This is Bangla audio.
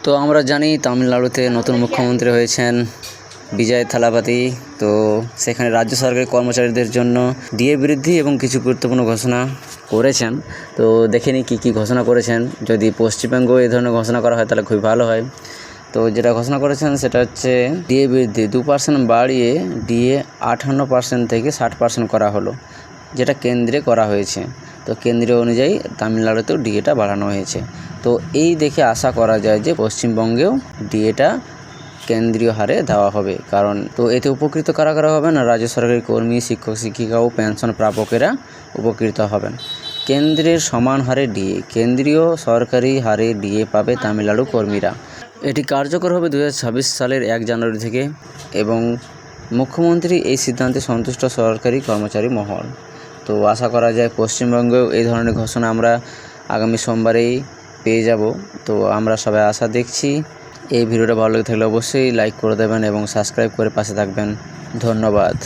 তো আমরা জানি তামিলনাড়ুতে নতুন মুখ্যমন্ত্রী হয়েছেন বিজয় থালাপাতি। তো সেখানে রাজ্য সরকারি কর্মচারীদের জন্য ডিএ বৃদ্ধি এবং কিছু গুরুত্বপূর্ণ ঘোষণা করেছেন। তো দেখে নিই কী ঘোষণা করেছেন। যদি পশ্চিমবঙ্গেও এই ধরনের ঘোষণা করা হয় তাহলে খুবই ভালো হয়। তো যেটা ঘোষণা করেছেন সেটা হচ্ছে ডিএ বৃদ্ধি 2% বাড়িয়ে ডিএ 58% থেকে 60% করা হলো, যেটা কেন্দ্রে করা হয়েছে। তো কেন্দ্রীয় অনুযায়ী তামিলনাড়ুতেও ডিএটা বাড়ানো হয়েছে। তো এই দেখে আশা করা যায় যে পশ্চিমবঙ্গেও ডিএটা কেন্দ্রীয় হারে দেওয়া হবে। কারণ তো এতে উপকৃত কারা হবে না, রাজ্য সরকারি কর্মী, শিক্ষক শিক্ষিকা ও পেনশন প্রাপকেরা উপকৃত হবেন। কেন্দ্রের সমান হারে ডিএ, কেন্দ্রীয় সরকারি হারে ডিএ পাবে তামিলনাড়ু কর্মীরা। এটি কার্যকর হবে 2026 সালের 1 জানুয়ারি থেকে এবং মুখ্যমন্ত্রী এই সিদ্ধান্তে সন্তুষ্ট সরকারি কর্মচারী মহল। তো আশা করা যায় পশ্চিমবঙ্গেও এই ধরনের ঘোষণা আমরা আগামী সোমবারেই পেয়ে যাব। তো আমরা সবাই আশা দেখছি। এই ভিডিওটা ভালো লেগে থাকলে অবশ্যই লাইক করে দেবেন এবং সাবস্ক্রাইব করে পাশে থাকবেন। ধন্যবাদ।